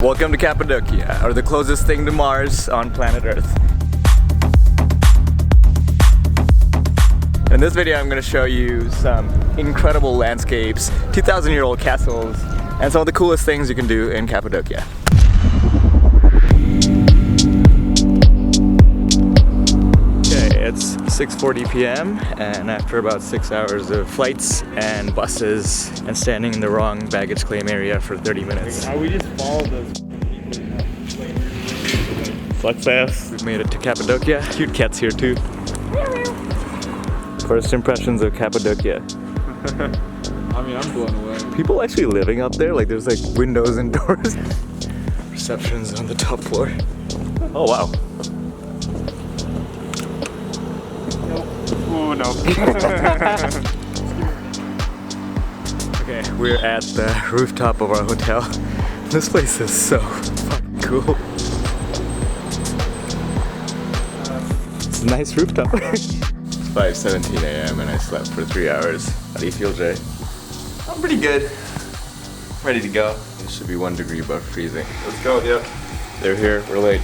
Welcome to Cappadocia, or the closest thing to Mars on planet Earth. In this video I'm going to show you some incredible landscapes, 2,000-year-old castles, and some of the coolest things you can do in Cappadocia. Okay, it's 6:40 p.m. and after about 6 hours of flights and buses and standing in the wrong baggage claim area for 30 minutes. We just followed those. Success! We've made it to Cappadocia. Cute cats here too. First impressions of Cappadocia. I mean, I'm blown away. People actually living up there, like there's like windows and doors. Reception's on the top floor. Oh wow. Oh no. Okay, we're at the rooftop of our hotel. This place is so fucking cool. It's a nice rooftop. It's 5:17 a.m. and I slept for 3 hours. How do you feel, Jay? I'm pretty good. Ready to go. It should be 1 degree above freezing. Let's go, yeah. They're here, we're late.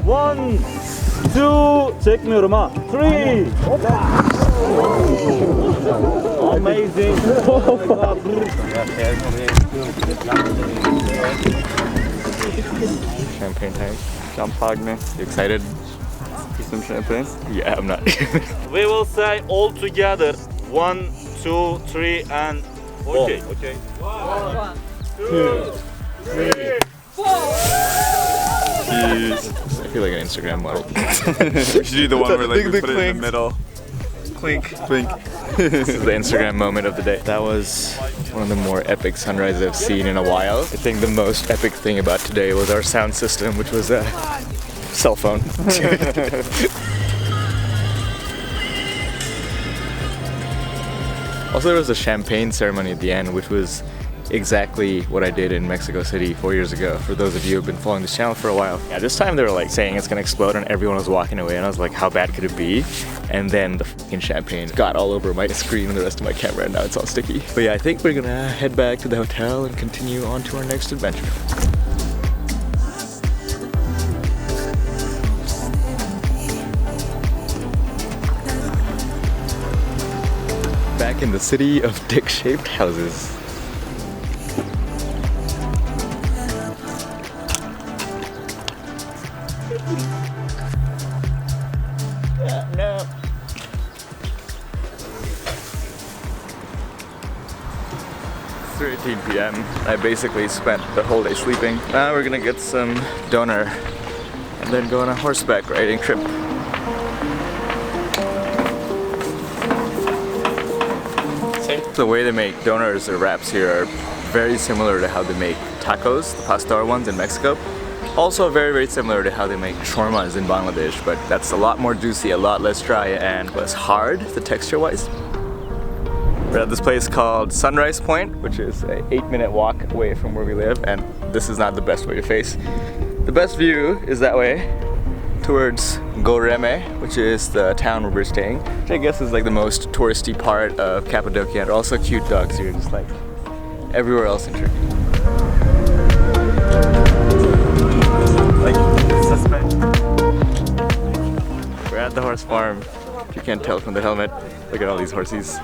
One, two, çekmiyorum ha. Three. Amazing. Champagne time. Champagne. You excited? Some champagne. Yeah, I'm not. We will say all together. 1, 2, 3, and okay. Okay. 1, 2, 3, 4. I feel like an Instagram model. We should do the one where like we put it in the middle. Clink. Clink. This is the Instagram moment of the day. That was one of the more epic sunrises I've seen in a while. I think the most epic thing about today was our sound system, which was a cell phone. Also, there was a champagne ceremony at the end, which was exactly what I did in Mexico City 4 years ago, for those of you who have been following this channel for a while. Yeah, this time they were like saying it's gonna explode and everyone was walking away and I was like, how bad could it be? And then the fucking champagne got all over my screen and the rest of my camera and now it's all sticky. But yeah, I think we're gonna head back to the hotel and continue on to our next adventure. Back in the city of dick-shaped houses. No. It's 3:18 p.m. I basically spent the whole day sleeping. Now we're gonna get some doner and then go on a horseback riding trip. The way they make doners or wraps here are very similar to how they make tacos, the pastor ones in Mexico. Also very, very similar to how they make shawarmas in Bangladesh, but that's a lot more juicy, a lot less dry, and less hard, the texture-wise. We're at this place called Sunrise Point, which is an 8-minute walk away from where we live, and this is not the best way to face. The best view is that way, towards Goreme, which is the town where we're staying, which I guess is like the most touristy part of Cappadocia. There are also cute dogs here, just like everywhere else in Turkey. We're at the horse farm. If you can't tell from the helmet, look at all these horses.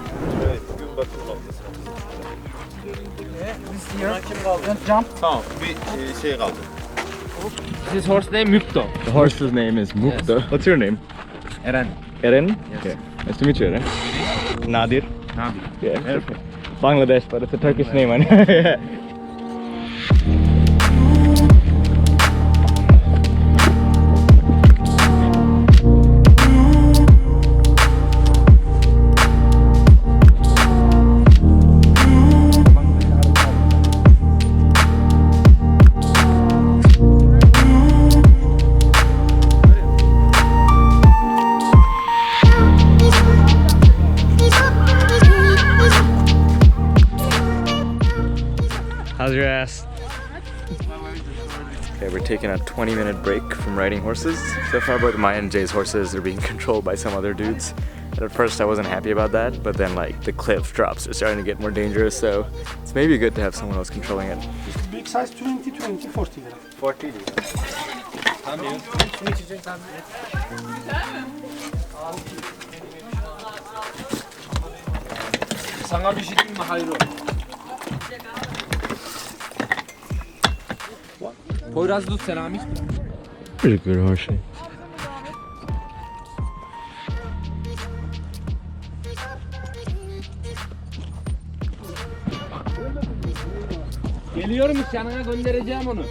here. Don't jump. Tamam, bir şey kaldı. His horse name Mukto. The horse's name is Mukto. What's your name? Eren. Eren? Yes. Okay. Nice to meet you, Eren. Nadir? Nadir. Yeah. Perfect. Bangladesh, but it's a Turkish name. Yeah. How's your ass? Okay, we're taking a 20-minute break from riding horses. So far, both mine and Jay's horses are being controlled by some other dudes. And at first I wasn't happy about that, but then like the cliff drops are starting to get more dangerous, so it's maybe good to have someone else controlling it. Big size 20, 40 lira. 40. Sana bir şey diyeyim mi? Hayır o. Poyraz tut Selami. Pretty good horse. Geliyorum yanına göndereceğim onu.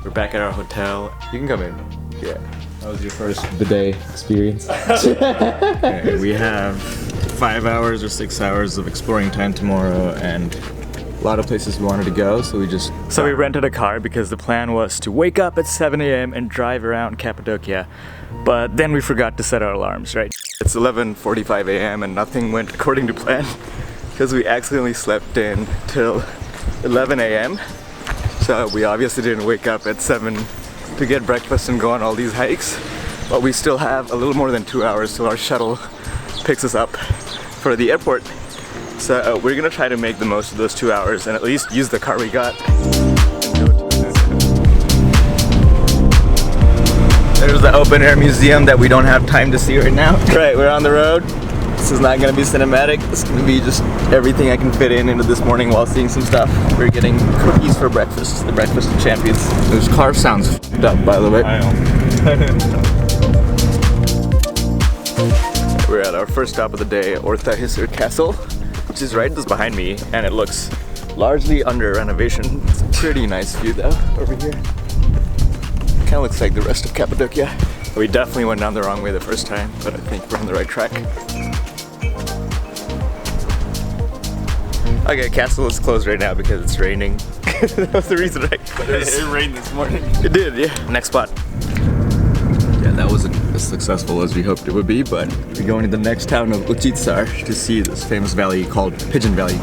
We're back at our hotel. You can come in. Yeah. That was your first bidet experience. Okay, we have 5 hours or 6 hours of exploring time tomorrow and a lot of places we wanted to go, so we rented a car because the plan was to wake up at 7 a.m. and drive around Cappadocia, but then we forgot to set our alarms, right? It's 11:45 a.m. and nothing went according to plan because we accidentally slept in till 11 a.m. So we obviously didn't wake up at 7 to get breakfast and go on all these hikes, but we still have a little more than 2 hours till our shuttle picks us up for the airport. So we're gonna try to make the most of those 2 hours and at least use the car we got. There's the open air museum that we don't have time to see right now. Right, we're on the road. This is not gonna be cinematic. This is gonna be just everything I can fit in into this morning while seeing some stuff. We're getting cookies for breakfast, the breakfast of champions. This car sounds f***ed up, by the way. I know. We're at our first stop of the day, Ortahisar Castle, which is right just behind me, and it looks largely under renovation. It's a pretty nice view though, over here. Kind of looks like the rest of Cappadocia. We definitely went down the wrong way the first time, but I think we're on the right track. Okay, castle is closed right now because it's raining. That was the reason, right? It rained this morning. It did, yeah. Next spot. Yeah, that wasn't as successful as we hoped it would be, but we're going to the next town of Uchitsar to see this famous valley called Pigeon Valley.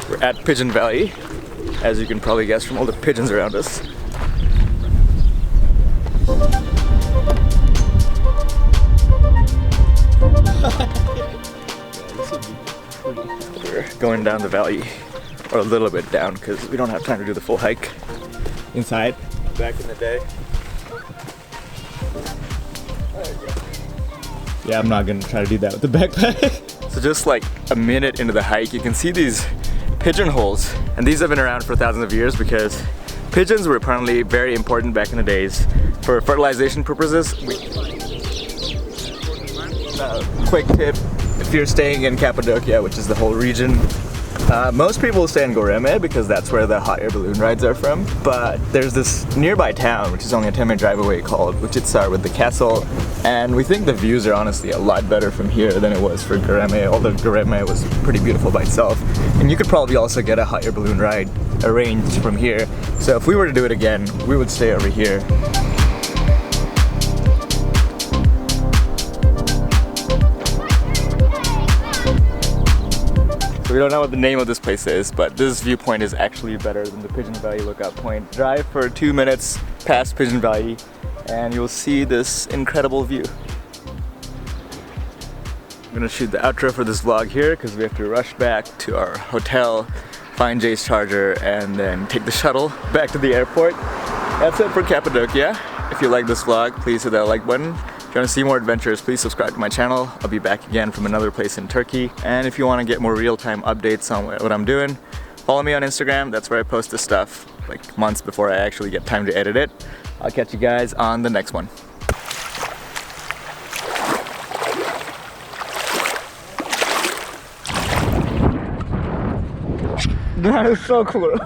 We're at Pigeon Valley, as you can probably guess from all the pigeons around us. We're going down the valley, or a little bit down, because we don't have time to do the full hike inside. Back in the day. Yeah, I'm not gonna try to do that with the backpack. So just like a minute into the hike, you can see these pigeon holes, and these have been around for thousands of years because pigeons were apparently very important back in the days for fertilization purposes. Quick tip, if you're staying in Cappadocia, which is the whole region, most people stay in Göreme because that's where the hot air balloon rides are from, but there's this nearby town which is only a 10-minute drive away called Uchitsar with the castle, and we think the views are honestly a lot better from here than it was for Göreme, although Göreme was pretty beautiful by itself. And you could probably also get a hot air balloon ride arranged from here, so if we were to do it again, we would stay over here. We don't know what the name of this place is, but this viewpoint is actually better than the Pigeon Valley lookout point. Drive for 2 minutes past Pigeon Valley and you'll see this incredible view. I'm gonna shoot the outro for this vlog here because we have to rush back to our hotel, find Jay's charger, and then take the shuttle back to the airport. That's it for Cappadocia. If you like this vlog, please hit that like button. If you want to see more adventures, please subscribe to my channel. I'll be back again from another place in Turkey. And if you want to get more real-time updates on what I'm doing, follow me on Instagram. That's where I post this stuff like months before I actually get time to edit it. I'll catch you guys on the next one. That is so cool.